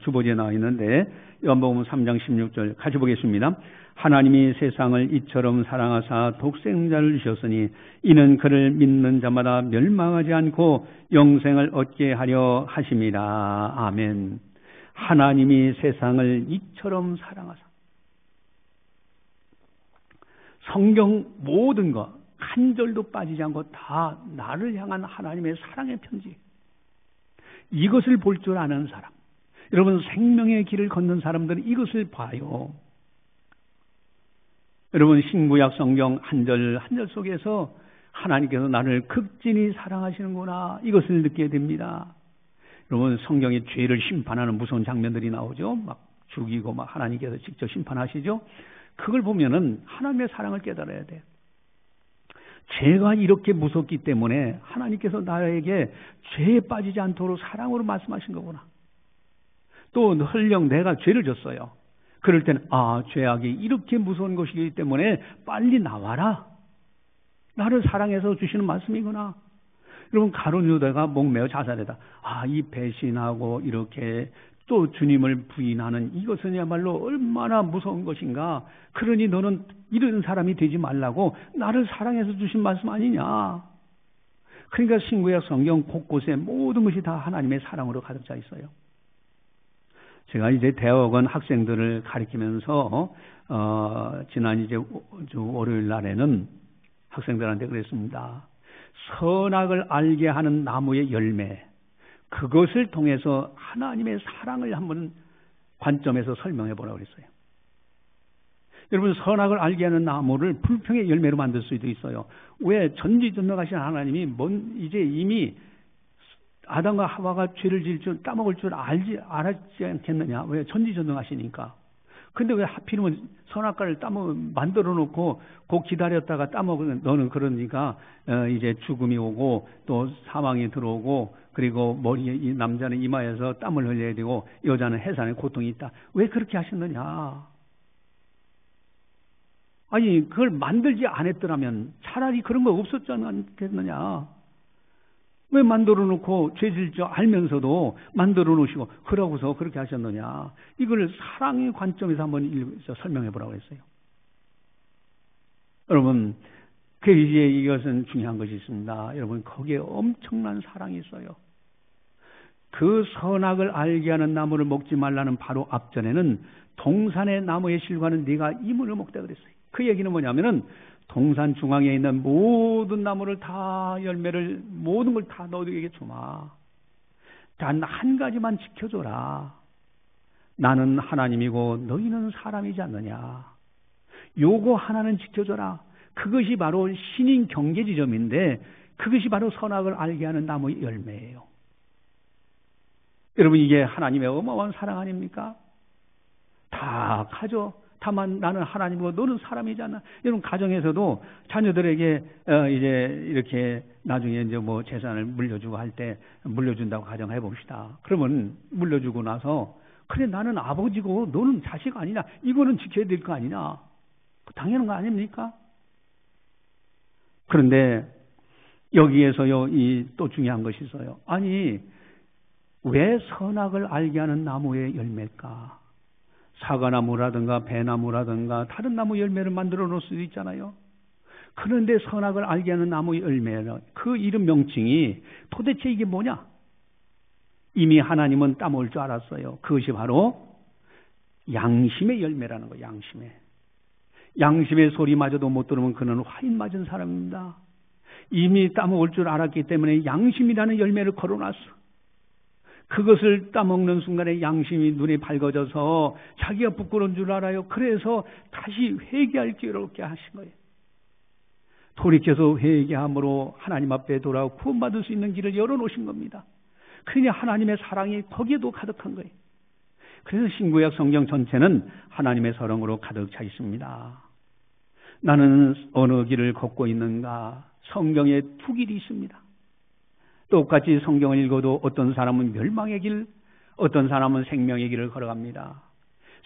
주보지에 나와 있는데 요한복음 3장 16절 같이 보겠습니다. 하나님이 세상을 이처럼 사랑하사 독생자를 주셨으니 이는 그를 믿는 자마다 멸망하지 않고 영생을 얻게 하려 하심이라. 아멘. 하나님이 세상을 이처럼 사랑하사. 성경 모든 것 한 절도 빠지지 않고 다 나를 향한 하나님의 사랑의 편지. 이것을 볼 줄 아는 사람, 여러분, 생명의 길을 걷는 사람들은 이것을 봐요. 여러분, 신구약 성경 한 절 한 절 속에서 하나님께서 나를 극진히 사랑하시는구나, 이것을 느끼게 됩니다. 여러분, 성경에 죄를 심판하는 무서운 장면들이 나오죠. 막 죽이고 막 하나님께서 직접 심판하시죠. 그걸 보면은 하나님의 사랑을 깨달아야 돼요. 죄가 이렇게 무섭기 때문에 하나님께서 나에게 죄에 빠지지 않도록 사랑으로 말씀하신 거구나. 또 설령 내가 죄를 졌어요. 그럴 때는 죄악이 이렇게 무서운 것이기 때문에 빨리 나와라. 나를 사랑해서 주시는 말씀이구나. 여러분, 가룟 유다가 목매어 자살했다. 이 배신하고 이렇게 또 주님을 부인하는 이것은야말로 얼마나 무서운 것인가. 그러니 너는 이런 사람이 되지 말라고 나를 사랑해서 주신 말씀 아니냐. 그러니까 신구약 성경 곳곳에 모든 것이 다 하나님의 사랑으로 가득 차 있어요. 제가 이제 대학원 학생들을 가르치면서 지난 이제 월요일 날에는 학생들한테 그랬습니다. 선악을 알게 하는 나무의 열매, 그것을 통해서 하나님의 사랑을 한번 관점에서 설명해 보라고 그랬어요. 여러분, 선악을 알게 하는 나무를 불평의 열매로 만들 수도 있어요. 왜? 전지전능하신 하나님이 이제 이미 아담과 하와가 죄를 지을 줄, 따먹을 줄 알았지 않겠느냐? 왜? 전지전능하시니까. 근데 왜 하필이면 선악과를 만들어 놓고 곧 기다렸다가 따먹으면, 너는 그러니까 이제 죽음이 오고 또 사망이 들어오고, 그리고 이 남자는 이마에서 땀을 흘려야 되고 여자는 해산의 고통이 있다. 왜 그렇게 하셨느냐? 아니, 그걸 만들지 않았더라면 차라리 그런 거 없었지 않겠느냐? 왜 만들어 놓고 죄질 줄 알면서도 만들어 놓으시고 그러고서 그렇게 하셨느냐? 이걸 사랑의 관점에서 한번 설명해 보라고 했어요. 여러분, 이제 이것은 중요한 것이 있습니다. 여러분, 거기에 엄청난 사랑이 있어요. 그 선악을 알게 하는 나무를 먹지 말라는 바로 앞전에는 동산의 나무의 실과는 네가 이문을 먹다 그랬어요. 그 얘기는 뭐냐면은 동산 중앙에 있는 모든 나무를 다 열매를 모든 걸 다 너희에게 주마. 단 한 가지만 지켜줘라. 나는 하나님이고 너희는 사람이지 않느냐. 요거 하나는 지켜줘라. 그것이 바로 신인 경계 지점인데 그것이 바로 선악을 알게 하는 나무의 열매예요. 여러분, 이게 하나님의 어마어마한 사랑 아닙니까? 다 가져. 다만 나는 하나님이고 너는 사람이지 않나. 여러분, 가정에서도 자녀들에게 이제 이렇게 나중에 이제 뭐 재산을 물려주고 할 때 물려준다고 가정해 봅시다. 그러면 물려주고 나서 그래, 나는 아버지고 너는 자식 아니냐. 이거는 지켜야 될 거 아니냐. 당연한 거 아닙니까? 그런데 여기에서요, 또 중요한 것이 있어요. 아니, 왜 선악을 알게 하는 나무의 열매일까? 사과나무라든가 배나무라든가 다른 나무 열매를 만들어 놓을 수도 있잖아요. 그런데 선악을 알게 하는 나무 열매는 그 이름 명칭이 도대체 이게 뭐냐? 이미 하나님은 따먹을 줄 알았어요. 그것이 바로 양심의 열매라는 거예요. 양심의 소리마저도 못 들으면 그는 화인 맞은 사람입니다. 이미 따먹을 줄 알았기 때문에 양심이라는 열매를 걸어놨어. 그것을 따먹는 순간에 양심이 눈이 밝아져서 자기가 부끄러운 줄 알아요. 그래서 다시 회개할 기회를 얻게 하신 거예요. 돌이켜서 회개함으로 하나님 앞에 돌아와 구원받을 수 있는 길을 열어놓으신 겁니다. 그러니 하나님의 사랑이 거기에도 가득한 거예요. 그래서 신구약 성경 전체는 하나님의 사랑으로 가득 차 있습니다. 나는 어느 길을 걷고 있는가? 성경에 두 길이 있습니다. 똑같이 성경을 읽어도 어떤 사람은 멸망의 길, 어떤 사람은 생명의 길을 걸어갑니다.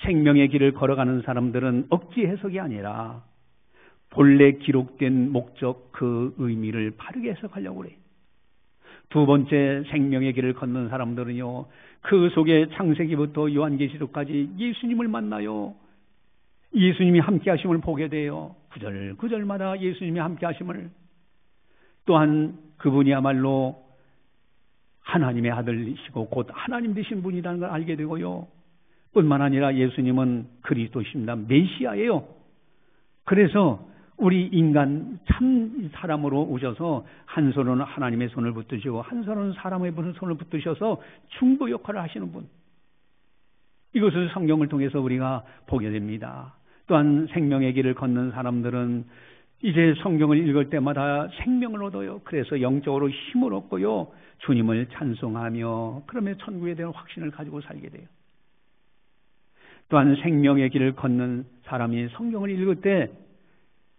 생명의 길을 걸어가는 사람들은 억지 해석이 아니라 본래 기록된 목적, 그 의미를 바르게 해석하려고 그래요. 두 번째, 생명의 길을 걷는 사람들은요, 그 속에 창세기부터 요한계시록까지 예수님을 만나요. 예수님이 함께 하심을 보게 돼요. 구절마다 예수님이 함께 하심을. 또한 그분이야말로 하나님의 아들이시고 곧 하나님 되신 분이라는 걸 알게 되고요. 뿐만 아니라 예수님은 그리스도십니다. 메시아예요. 그래서 우리 인간 참 사람으로 오셔서 한 손은 하나님의 손을 붙드시고 한 손은 사람의 손을 붙드셔서 중보 역할을 하시는 분. 이것을 성경을 통해서 우리가 보게 됩니다. 또한 생명의 길을 걷는 사람들은 이제 성경을 읽을 때마다 생명을 얻어요. 그래서 영적으로 힘을 얻고요. 주님을 찬송하며 그러면 천국에 대한 확신을 가지고 살게 돼요. 또한 생명의 길을 걷는 사람이 성경을 읽을 때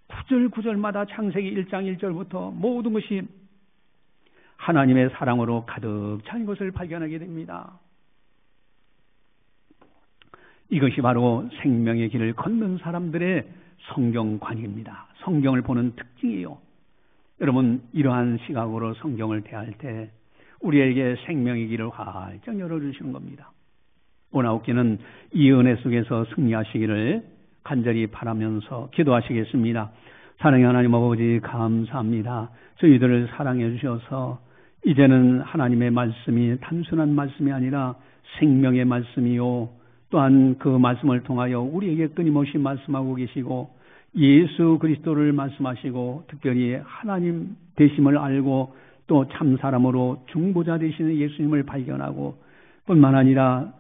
구절구절마다 창세기 1장 1절부터 모든 것이 하나님의 사랑으로 가득 찬 것을 발견하게 됩니다. 이것이 바로 생명의 길을 걷는 사람들의 성경관입니다. 성경을 보는 특징이에요. 여러분, 이러한 시각으로 성경을 대할 때 우리에게 생명의 길을 활짝 열어주시는 겁니다. 오나옵기는 이 은혜 속에서 승리하시기를 간절히 바라면서 기도하시겠습니다. 사랑의 하나님 아버지, 감사합니다. 저희들을 사랑해 주셔서 이제는 하나님의 말씀이 단순한 말씀이 아니라 생명의 말씀이요, 또한 그 말씀을 통하여 우리에게 끊임없이 말씀하고 계시고 예수 그리스도를 말씀하시고 특별히 하나님 되심을 알고 또 참사람으로 중보자 되시는 예수님을 발견하고 뿐만 아니라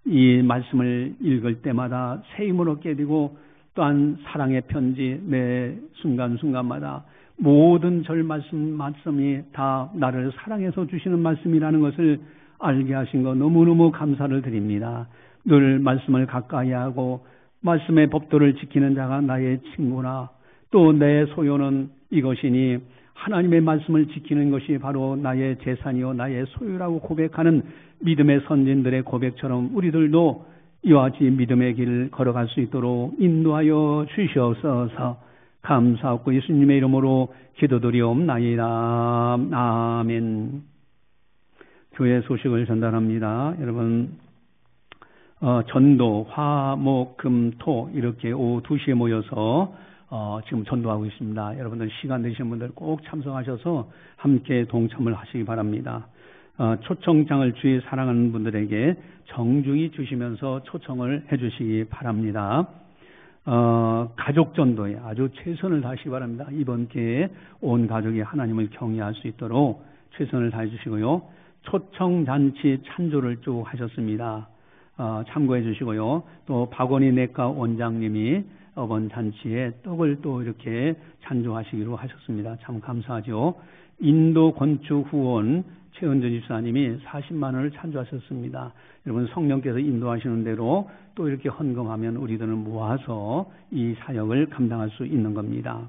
이 말씀을 읽을 때마다 새 힘을 얻게 되고 또한 사랑의 편지 매 순간순간마다 모든 절 말씀이 다 나를 사랑해서 주시는 말씀이라는 것을 알게 하신 것 너무너무 감사를 드립니다. 늘 말씀을 가까이 하고 말씀의 법도를 지키는 자가 나의 친구나 또 내 소유는 이것이니 하나님의 말씀을 지키는 것이 바로 나의 재산이요 나의 소유라고 고백하는 믿음의 선진들의 고백처럼 우리들도 이와 같이 믿음의 길을 걸어갈 수 있도록 인도하여 주시옵소서. 감사하고 예수님의 이름으로 기도드리옵나이다. 아멘. 교회 소식을 전달합니다. 여러분, 전도, 화, 목, 금, 토 이렇게 오후 2시에 모여서 지금 전도하고 있습니다. 여러분들 시간 되시는 분들 꼭 참석하셔서 함께 동참을 하시기 바랍니다. 초청장을 주의 사랑하는 분들에게 정중히 주시면서 초청을 해주시기 바랍니다. 가족 전도에 아주 최선을 다하시기 바랍니다. 이번 기회에 온 가족이 하나님을 경외할 수 있도록 최선을 다해 주시고요. 초청잔치 찬조를 쭉 하셨습니다. 참고해 주시고요. 또 박원희 내과 원장님이 이번 잔치에 떡을 또 이렇게 찬조하시기로 하셨습니다. 참 감사하죠. 인도 건축 후원 최은전 집사님이 40만 원을 찬조하셨습니다. 여러분, 성령께서 인도하시는 대로 또 이렇게 헌금하면 우리들은 모아서 이 사역을 감당할 수 있는 겁니다.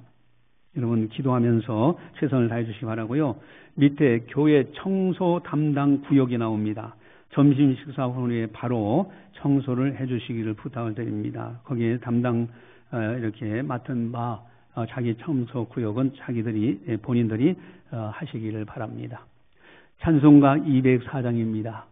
여러분, 기도하면서 최선을 다해 주시기 바라고요. 밑에 교회 청소 담당 구역이 나옵니다. 점심 식사 후에 바로 청소를 해 주시기를 부탁을 드립니다. 거기에 담당 이렇게 맡은 바 자기 청소 구역은 자기들이 본인들이 하시기를 바랍니다. 찬송가 204장입니다.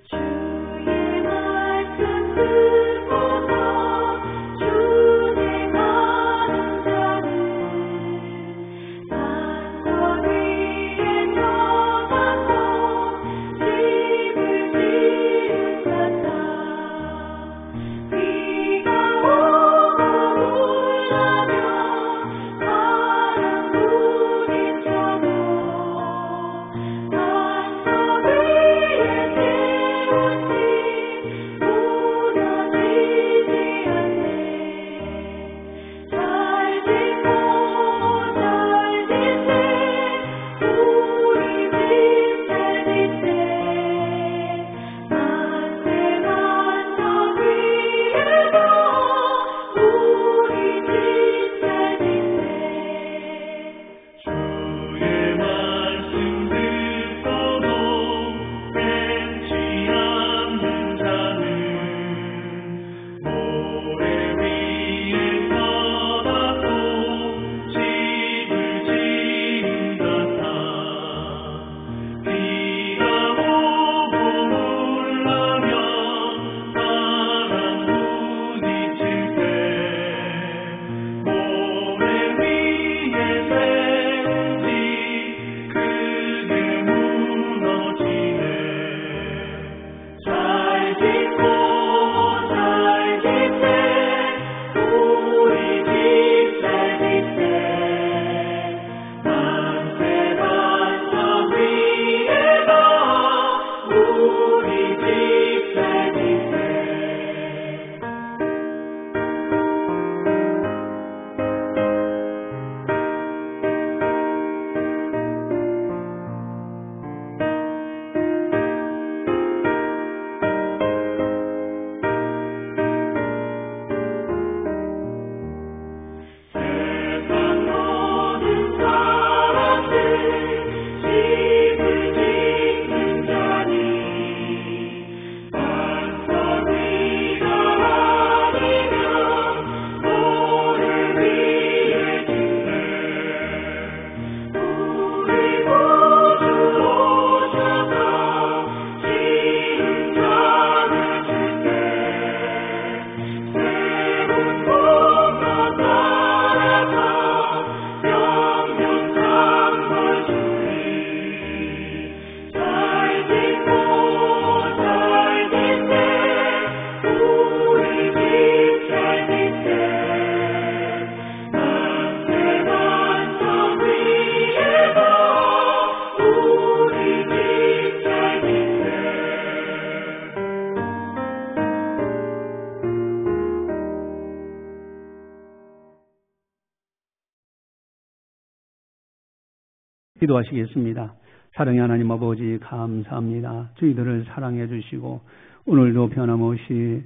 주의 기도하시겠습니다. 사랑의 하나님 아버지 감사합니다. 저희들을 사랑해 주시고 오늘도 변함없이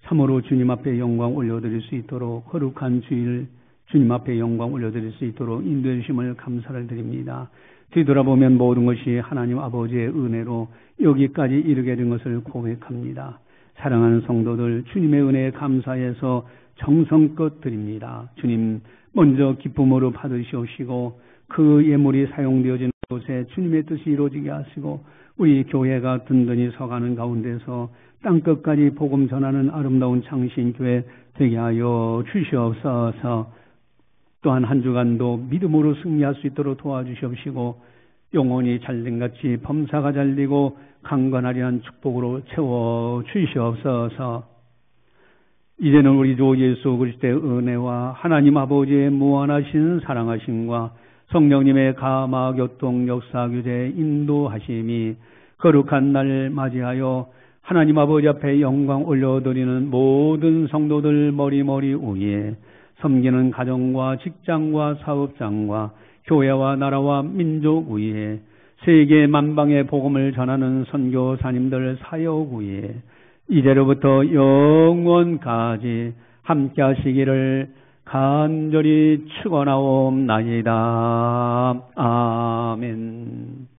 참으로 주님 앞에 영광 올려드릴 수 있도록 거룩한 주일 주님 앞에 영광 올려드릴 수 있도록 인도해 주심을 감사를 드립니다. 뒤돌아보면 모든 것이 하나님 아버지의 은혜로 여기까지 이르게 된 것을 고백합니다. 사랑하는 성도들 주님의 은혜에 감사해서 정성껏 드립니다. 주님 먼저 기쁨으로 받으시옵시고 그 예물이 사용되어진 곳에 주님의 뜻이 이루어지게 하시고 우리 교회가 든든히 서가는 가운데서 땅끝까지 복음 전하는 아름다운 창신교회 되게 하여 주시옵소서. 또한 한 주간도 믿음으로 승리할 수 있도록 도와주시옵시고 영혼이 잘된같이 범사가 잘되고 강건하리한 축복으로 채워주시옵소서. 이제는 우리 주 예수 그리스도의 은혜와 하나님 아버지의 무한하신 사랑하심과 성령님의 감화 교통 역사 교제 인도하심이 거룩한 날 맞이하여 하나님 아버지 앞에 영광 올려드리는 모든 성도들 머리머리 위에 섬기는 가정과 직장과 사업장과 교회와 나라와 민족 위에 세계 만방의 복음을 전하는 선교사님들 사역 위에 이제로부터 영원까지 함께 하시기를 간절히 축원하옵나이다. 아멘.